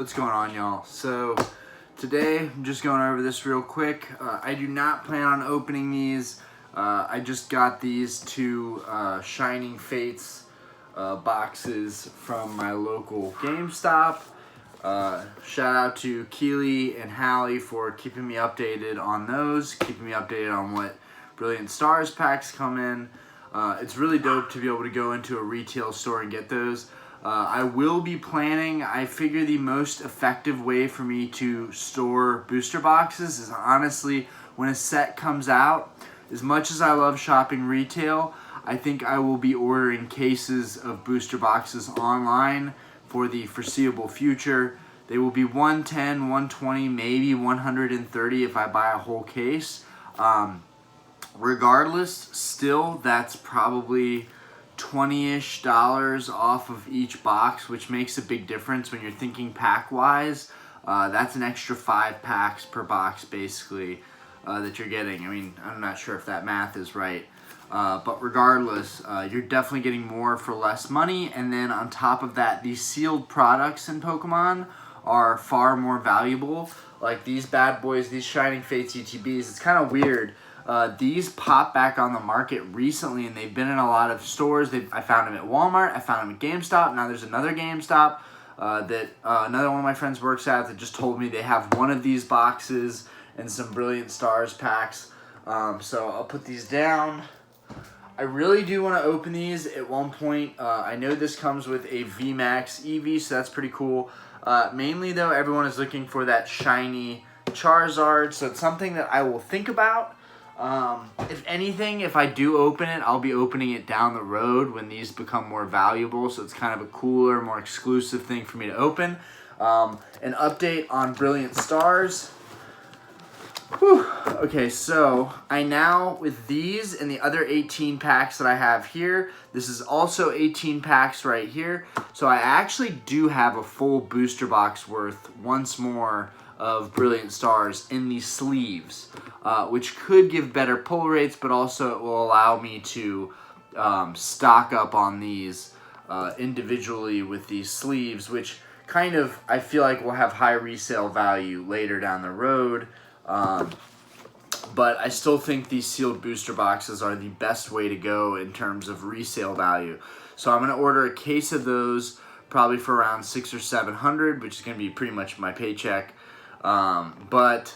What's going on, y'all? So today I'm just going over this real quick. I do not plan on opening these. I just got these two Shining Fates boxes from my local GameStop. Shout out to Keely and Hallie for keeping me updated on those, keeping me updated on what Brilliant Stars packs come in. It's really dope to be able to go into a retail store and get those. I will be planning, I figure the most effective way for me to store booster boxes is honestly when a set comes out. As much as I love shopping retail, I think I will be ordering cases of booster boxes online for the foreseeable future. They will be 110, 120, maybe 130 if I buy a whole case. Regardless, still that's probably $20-ish off of each box, which makes a big difference when you're thinking pack wise. That's an extra 5 packs per box basically that you're getting. I mean, I'm not sure if that math is right, but regardless, you're definitely getting more for less money. And then on top of that, these sealed products in Pokemon are far more valuable. Like these bad boys, these Shining Fates ETBs, it's kind of weird. These popped back on the market recently, and they've been in a lot of stores. I found them at Walmart. I found them at GameStop. Now there's another GameStop that another one of my friends works at that just told me they have one of these boxes and some Brilliant Stars packs. So I'll put these down. I really do want to open these at one point. I know this comes with a VMAX EV, so that's pretty cool. Mainly, though, everyone is looking for that shiny Charizard, so it's something that I will think about. If anything, if I do open it, I'll be opening it down the road when these become more valuable, so it's kind of a cooler, more exclusive thing for me to open. An update on Brilliant Stars. Whew. Okay, so I now, with these and the other 18 packs that I have here, this is also 18 packs right here, so I actually do have a full booster box worth once more of Brilliant Stars in the sleeves, which could give better pull rates, but also it will allow me to stock up on these individually with these sleeves, which kind of I feel like will have high resale value later down the road. But I still think these sealed booster boxes are the best way to go in terms of resale value. So I'm going to order a case of those probably for around $600 or $700, which is going to be pretty much my paycheck. But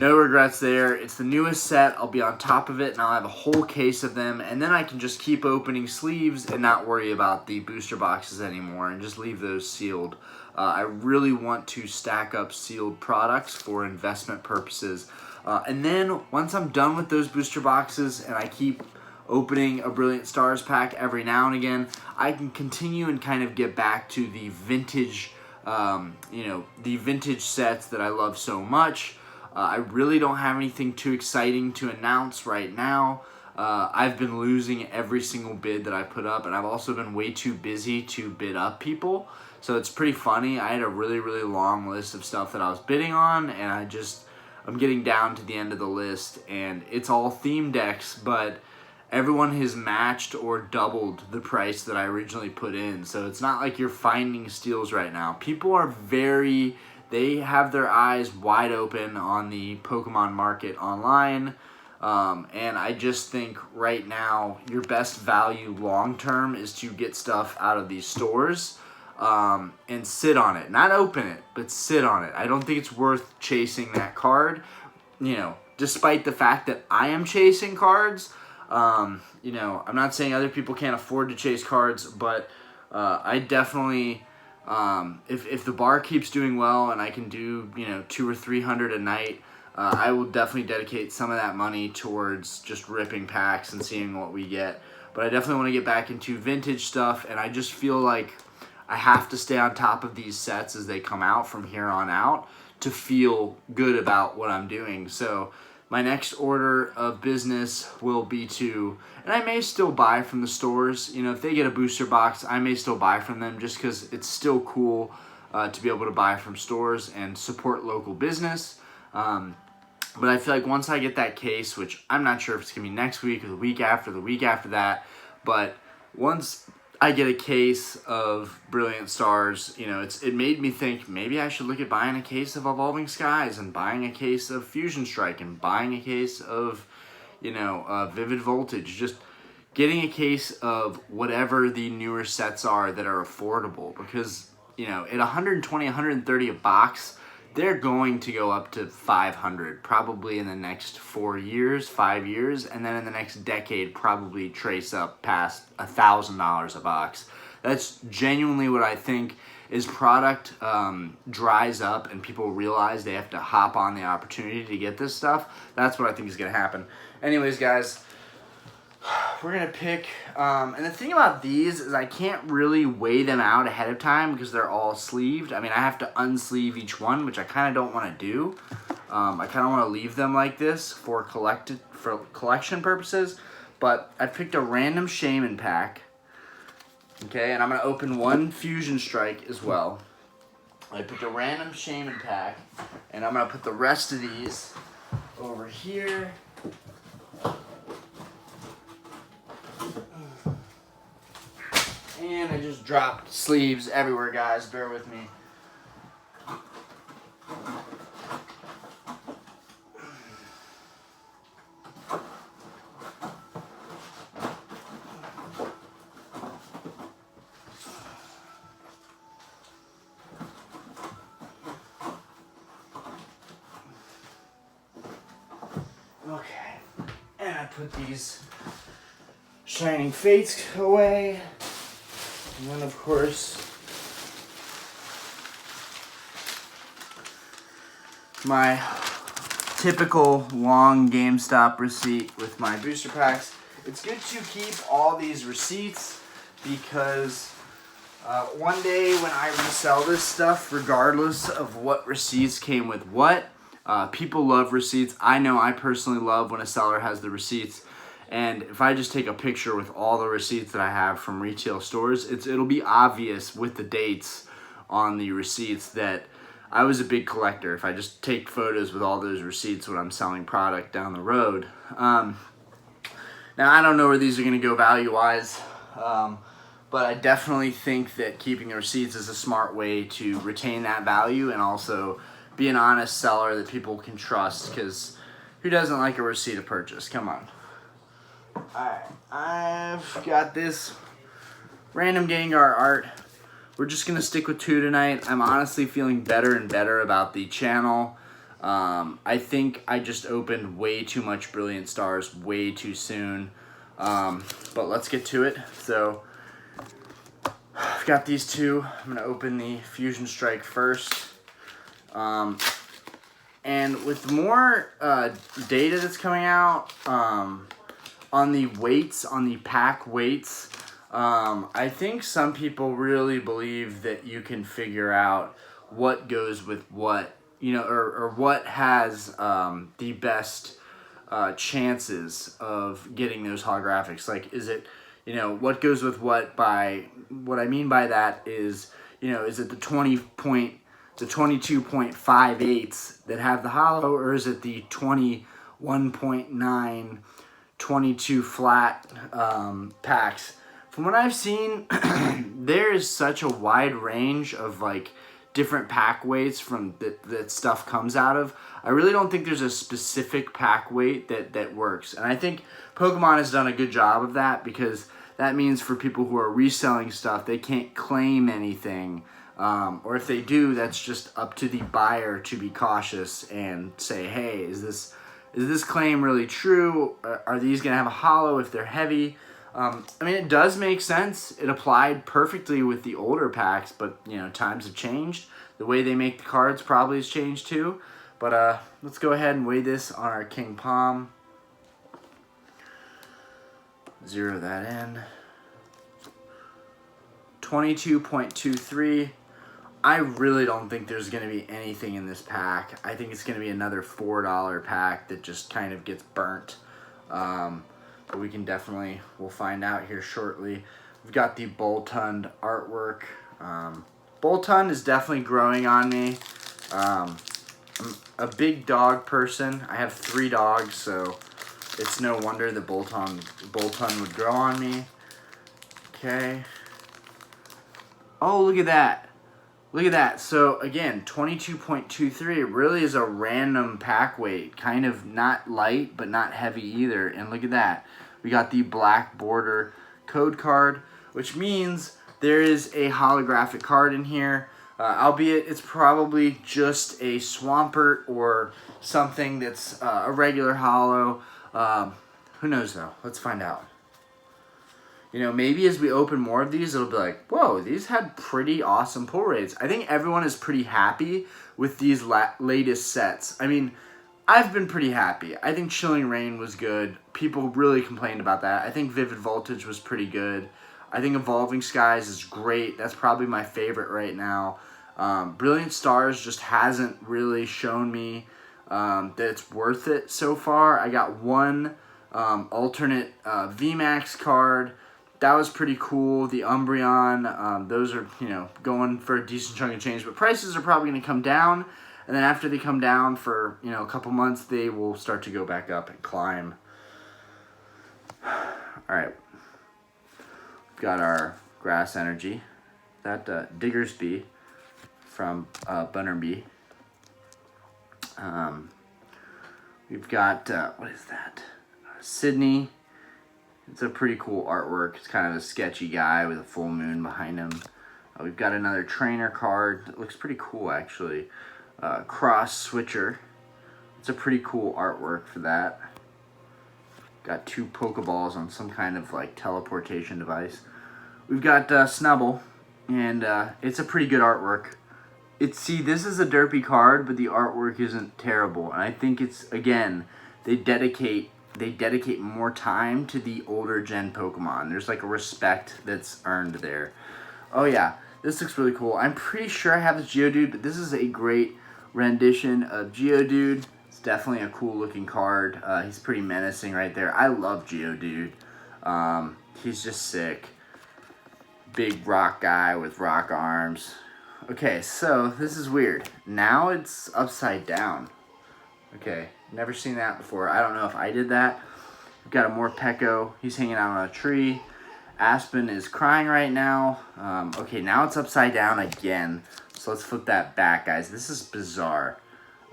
no regrets there. It's the newest set. I'll be on top of it, and I'll have a whole case of them, and then I can just keep opening sleeves and not worry about the booster boxes anymore and just leave those sealed. I really want to stack up sealed products for investment purposes. And then once I'm done with those booster boxes and I keep opening a Brilliant Stars pack every now and again, I can continue and kind of get back to the vintage the vintage sets that I love so much. I really don't have anything too exciting to announce right now. I've been losing every single bid that I put up, and I've also been way too busy to bid up people. So it's pretty funny. I had a really, really long list of stuff that I was bidding on, and I'm getting down to the end of the list, and it's all theme decks, but everyone has matched or doubled the price that I originally put in. So it's not like you're finding steals right now. People are they have their eyes wide open on the Pokemon market online. And I just think right now your best value long term is to get stuff out of these stores and sit on it. Not open it, but sit on it. I don't think it's worth chasing that card. Despite the fact that I am chasing cards, I'm not saying other people can't afford to chase cards, but I definitely, if the bar keeps doing well and I can do, $200 or $300 a night, I will definitely dedicate some of that money towards just ripping packs and seeing what we get. But I definitely want to get back into vintage stuff, and I just feel like I have to stay on top of these sets as they come out from here on out to feel good about what I'm doing. So my next order of business will be and I may still buy from the stores. If they get a booster box, I may still buy from them just because it's still cool to be able to buy from stores and support local business. But I feel like once I get that case, which I'm not sure if it's going to be next week or the week after that, but once I get a case of Brilliant Stars, you know, it made me think maybe I should look at buying a case of Evolving Skies and buying a case of Fusion Strike and buying a case of, you know, Vivid Voltage. Just getting a case of whatever the newer sets are that are affordable, because, you know, at 120, 130 a box, they're going to go up to 500 probably in the next 4 years, 5 years, and then in the next decade probably trace up past $1,000 a box. That's genuinely what I think. Is product dries up and people realize they have to hop on the opportunity to get this stuff. That's what I think is going to happen. Anyways, guys, we're going to pick, and the thing about these is I can't really weigh them out ahead of time because they're all sleeved. I mean, I have to unsleeve each one, which I kind of don't want to do. I kind of want to leave them like this for collection purposes, but I picked a random Shaman pack, okay, and I'm going to open one Fusion Strike as well. I picked a random Shaman pack, and I'm going to put the rest of these over here. And I just dropped sleeves everywhere, guys. Bear with me. Okay. And I put these Shining Fates away. And then, of course, my typical long GameStop receipt with my booster packs. It's good to keep all these receipts because one day when I resell this stuff, regardless of what receipts came with what, people love receipts. I know I personally love when a seller has the receipts. And if I just take a picture with all the receipts that I have from retail stores, it'll be obvious with the dates on the receipts that I was a big collector. If I just take photos with all those receipts when I'm selling product down the road. Now, I don't know where these are going to go value-wise, but I definitely think that keeping the receipts is a smart way to retain that value and also be an honest seller that people can trust, because who doesn't like a receipt of purchase? Come on. Alright, I've got this random Gengar art. We're just going to stick with 2 tonight. I'm honestly feeling better and better about the channel. I think I just opened way too much Brilliant Stars way too soon. But let's get to it. So, I've got these 2. I'm going to open the Fusion Strike first. And with more data that's coming out, on the weights, on the pack weights, I think some people really believe that you can figure out what goes with what, you know, or what has the best chances of getting those holographics. Like, is it, you know, what goes with what by, what I mean by that is, you know, is it the 22.58s that have the holo, or is it the 21.9 22 flat packs? From what I've seen, there is such a wide range of like different pack weights from that stuff comes out of. I really don't think there's a specific pack weight that works, and I think Pokemon has done a good job of that, because that means for people who are reselling stuff, they can't claim anything, or if they do, that's just up to the buyer to be cautious and say, hey, is this claim really true? Are these going to have a holo if they're heavy? I mean, it does make sense. It applied perfectly with the older packs, but, you know, times have changed. The way they make the cards probably has changed too. But let's go ahead and weigh this on our King Palm. Zero that in. 22.23. I really don't think there's going to be anything in this pack. I think it's going to be another $4 pack that just kind of gets burnt. But we can definitely, we'll find out here shortly. We've got the Boltund artwork. Boltund is definitely growing on me. I'm a big dog person. I have 3 dogs, so it's no wonder that Boltund would grow on me. Okay, Oh, look at that. Look at that. So, again, 22.23 really is a random pack weight. Kind of not light, but not heavy either. And look at that. We got the black border code card, which means there is a holographic card in here. Albeit it's probably just a Swampert or something that's a regular holo. Who knows, though? Let's find out. You know, maybe as we open more of these, it'll be like, whoa, these had pretty awesome pull rates. I think everyone is pretty happy with these latest sets. I mean, I've been pretty happy. I think Chilling Reign was good. People really complained about that. I think Vivid Voltage was pretty good. I think Evolving Skies is great. That's probably my favorite right now. Brilliant Stars just hasn't really shown me that it's worth it so far. I got one alternate VMAX card. That was pretty cool. The Umbreon, those are, you know, going for a decent chunk of change, but prices are probably going to come down. And then after they come down for, you know, a couple months, they will start to go back up and climb. All right. We've got our Grass Energy. That Diggersby from Bunnerby. We've got, what is that? Sydney. It's a pretty cool artwork. It's kind of a sketchy guy with a full moon behind him. We've got another trainer card that looks pretty cool, actually. Cross Switcher. It's a pretty cool artwork for that. Got two Pokeballs on some kind of like teleportation device. We've got Snubble, and it's a pretty good artwork. See, this is a derpy card, but the artwork isn't terrible. And I think it's, again, they dedicate more time to the older gen Pokemon. There's like a respect that's earned there. Oh yeah, this looks really cool. I'm pretty sure I have this Geodude, but this is a great rendition of Geodude. It's definitely a cool looking card. He's pretty menacing right there. I love Geodude. He's just sick. Big rock guy with rock arms. Okay, so this is weird. Now it's upside down. Okay, never seen that before. I don't know if I did that. We've got a Morpeko. He's hanging out on a tree. Aspen is crying right now. Okay, now it's upside down again. So let's flip that back, guys. This is bizarre.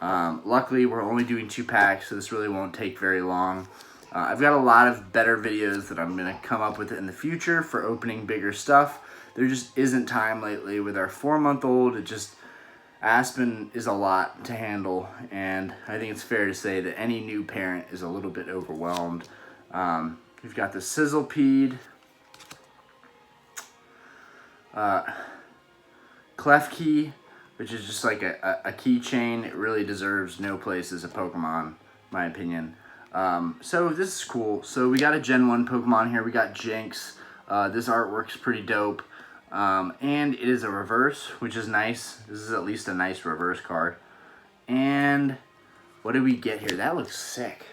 Luckily, we're only doing 2 packs, so this really won't take very long. I've got a lot of better videos that I'm going to come up with in the future for opening bigger stuff. There just isn't time lately with our 4-month-old. Aspen is a lot to handle, and I think it's fair to say that any new parent is a little bit overwhelmed. We've got the Sizzlepede, Klefki, which is just like a keychain. It really deserves no place as a Pokemon, in my opinion. So this is cool. So we got a Gen 1 Pokemon here. We got Jinx. This artwork's pretty dope. And it is a reverse, which is nice. This is at least a nice reverse card. And what did we get here? That looks sick.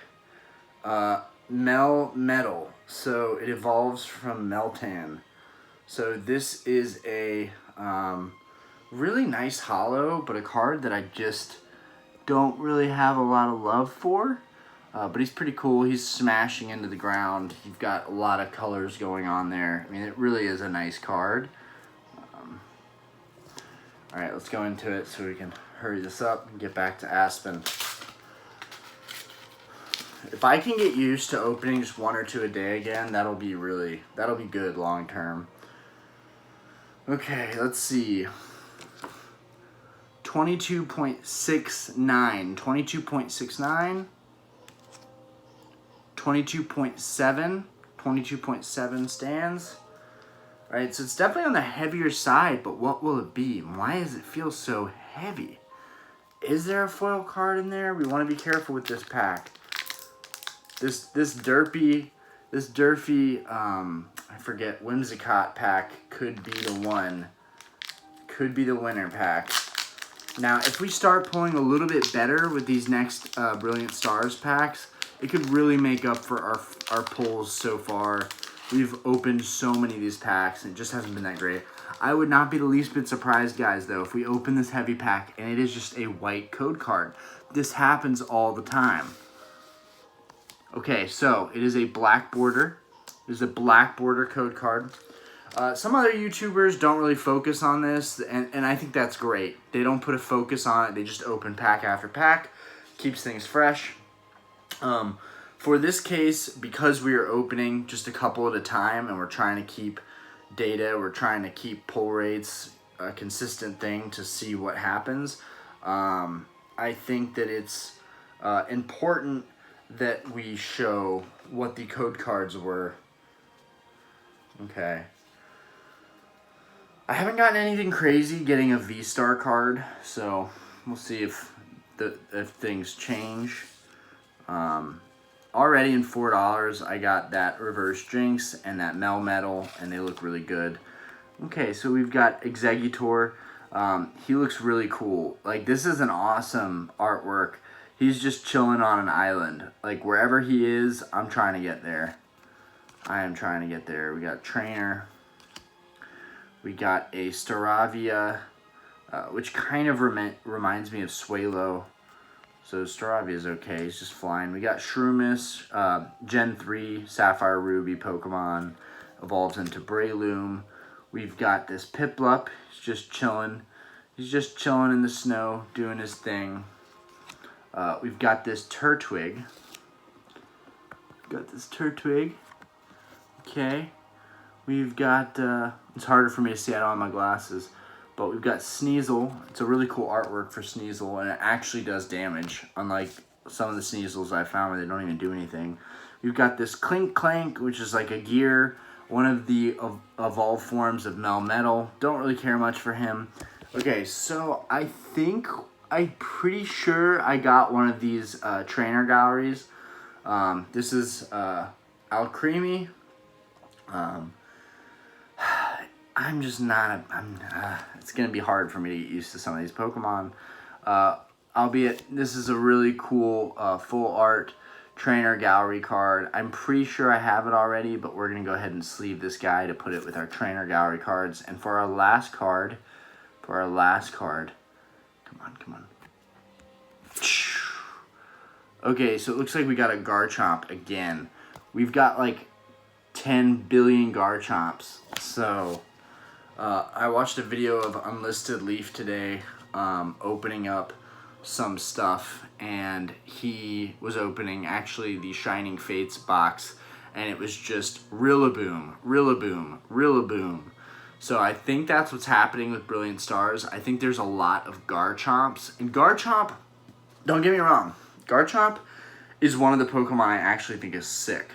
Metal. So it evolves from Meltan. So this is a really nice holo, but a card that I just don't really have a lot of love for. But he's pretty cool. He's smashing into the ground. You've got a lot of colors going on there. I mean, it really is a nice card. Alright, let's go into it so we can hurry this up and get back to Aspen. If I can get used to opening just 1 or 2 a day again, that'll be good long term. Okay, let's see. 22.69, 22.69, 22.7, 22.7 stands. Alright, so it's definitely on the heavier side, but what will it be? Why does it feel so heavy? Is there a foil card in there? We want to be careful with this pack. This derpy, I forget, Whimsicott pack could be the one. Could be the winner pack. Now, if we start pulling a little bit better with these next Brilliant Stars packs, it could really make up for our pulls so far. We've opened so many of these packs, and it just hasn't been that great. I would not be the least bit surprised, guys, though, if we open this heavy pack and it is just a white code card. This happens all the time. Okay, so it is a black border. It is a black border code card. Some other YouTubers don't really focus on this, and I think that's great. They don't put a focus on it. They just open pack after pack. Keeps things fresh. For this case, because we are opening just a couple at a time and we're trying to keep data, we're trying to keep pull rates a consistent thing to see what happens, I think that it's important that we show what the code cards were. Okay. I haven't gotten anything crazy getting a V-Star card, so we'll see if things change. Already in $4, I got that Reverse Jinx and that Melmetal, and they look really good. Okay, so we've got Executor. He looks really cool. Like, this is an awesome artwork. He's just chilling on an island. Like, wherever he is, I'm trying to get there. I am trying to get there. We got Trainer. We got a Staravia, which kind of reminds me of Swalo. So Staravia is okay. He's just flying. We got Shroomish, Gen 3, Sapphire Ruby Pokemon. Evolves into Breloom. We've got this Piplup. He's just chilling. He's just chilling in the snow, doing his thing. We've got this Turtwig. Okay. We've got, it's harder for me to see, I don't have my glasses, but we've got Sneasel. It's a really cool artwork for Sneasel, and it actually does damage, unlike some of the Sneasels I found where they don't even do anything. We've got this Clink Clank, which is like a gear, one of the evolved forms of Melmetal. Don't really care much for him. Okay, so I'm pretty sure I got one of these trainer galleries. This is Alcremie. I'm just not, it's going to be hard for me to get used to some of these Pokemon. Albeit, this is a really cool full art trainer gallery card. I'm pretty sure I have it already, but we're going to go ahead and sleeve this guy to put it with our trainer gallery cards. And for our last card, come on. Okay, so it looks like we got a Garchomp again. We've got like 10 billion Garchomps. So, I watched a video of Unlisted Leaf today, opening up some stuff, and he was opening actually the Shining Fates box, and it was just Rillaboom. So I think that's what's happening with Brilliant Stars. I think there's a lot of Garchomps, and Garchomp, don't get me wrong, Garchomp is one of the Pokemon I actually think is sick.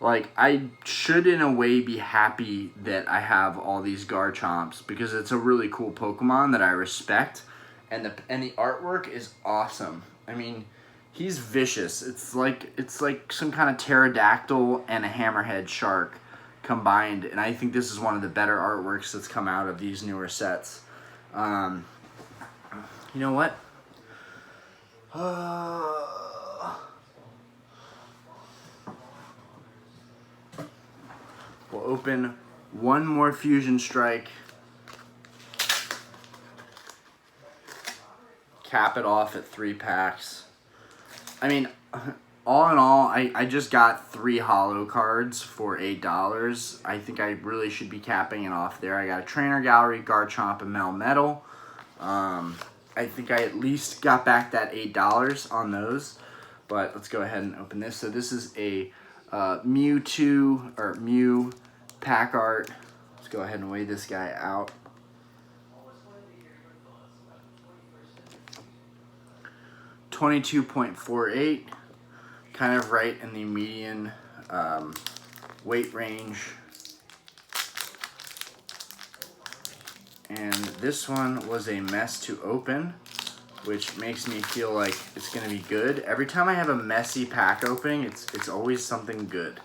Like, I should in a way be happy that I have all these Garchomps because it's a really cool Pokemon that I respect, and the artwork is awesome. I mean, he's vicious. It's like some kind of pterodactyl and a hammerhead shark combined, and I think this is one of the better artworks that's come out of these newer sets. You know what? We'll open one more Fusion Strike. Cap it off at 3 packs. I mean, all in all, I just got 3 holo cards for $8. I think I really should be capping it off there. I got a Trainer Gallery, Garchomp, and Melmetal. I think I at least got back that $8 on those. But let's go ahead and open this. So this is a Mewtwo, or Mew pack art. Let's go ahead and weigh this guy out. $22.48, kind of right in the median weight range. And this one was a mess to open, which makes me feel like it's going to be good. Every time I have a messy pack opening, it's always something good.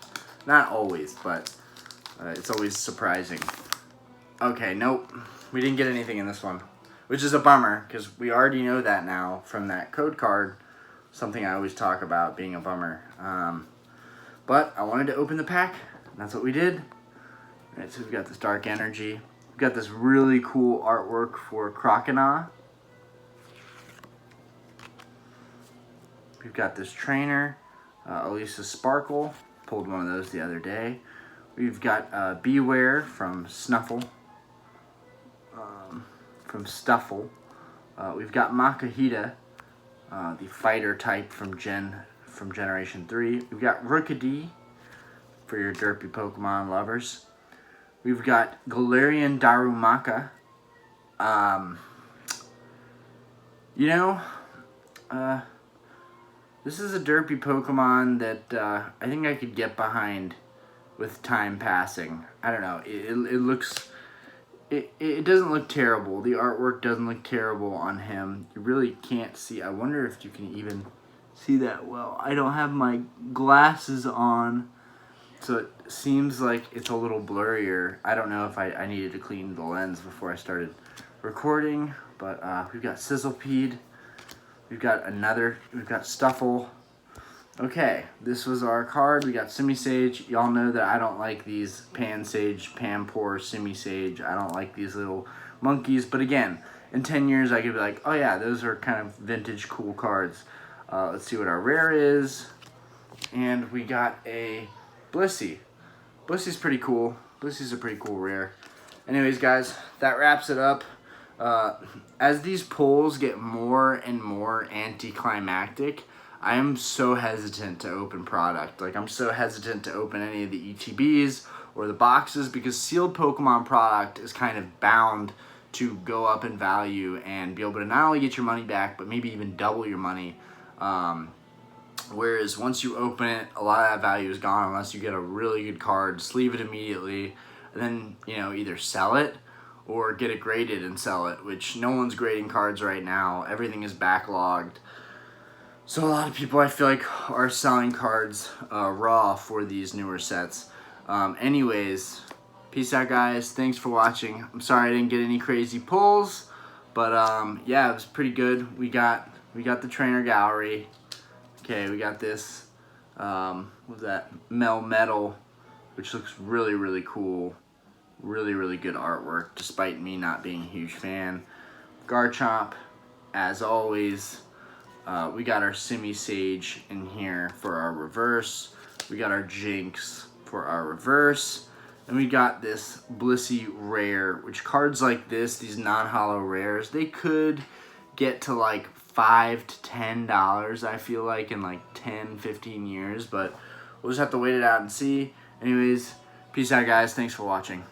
Not always, but it's always surprising. Okay, nope. We didn't get anything in this one, which is a bummer, because we already know that now from that code card, something I always talk about being a bummer. But I wanted to open the pack, and that's what we did. All right, so we've got this Dark Energy. We've got this really cool artwork for Croconaw. We've got this Trainer, Elisa Sparkle. Pulled one of those the other day. We've got Beware from Snuffle. From Stuffle. We've got Makahita, the fighter type from Generation 3. We've got Rookidee for your derpy Pokemon lovers. We've got Galarian Darumaka. You know, this is a derpy Pokemon that I think I could get behind with time passing. I don't know. It looks... It doesn't look terrible. The artwork doesn't look terrible on him. You really can't see. I wonder if you can even see that well. I don't have my glasses on, so it seems like it's a little blurrier. I don't know if I needed to clean the lens before I started recording, but we've got Sizzlepede. We've got Stuffle. Okay, this was our card. We got Simisage. Y'all know that I don't like these Pansage, Pampor, Simisage. I don't like these little monkeys. But again, in 10 years, I could be like, oh yeah, those are kind of vintage cool cards. Let's see what our rare is. And we got a Blissey. Blissey's pretty cool. Blissey's a pretty cool rare. Anyways, guys, that wraps it up. As these pulls get more and more anticlimactic, I am so hesitant to open product. Like, I'm so hesitant to open any of the ETBs or the boxes because sealed Pokemon product is kind of bound to go up in value and be able to not only get your money back, but maybe even double your money. Whereas once you open it, a lot of that value is gone unless you get a really good card, sleeve it immediately, and then, you know, either sell it or get it graded and sell it, which no one's grading cards right now. Everything is backlogged. So a lot of people, I feel like, are selling cards raw for these newer sets. Anyways, peace out, guys. Thanks for watching. I'm sorry I didn't get any crazy pulls, but yeah, it was pretty good. We got the trainer gallery. Okay, we got this. What was that? Melmetal, which looks really, really cool. Really, really good artwork, despite me not being a huge fan. Garchomp, as always. We got our Simisage in here for our reverse. We got our Jinx for our reverse. And we got this Blissey rare, which cards like this, these non-holo rares, they could get to like $5 to $10, I feel like, in like 10, 15 years. But we'll just have to wait it out and see. Anyways, peace out, guys. Thanks for watching.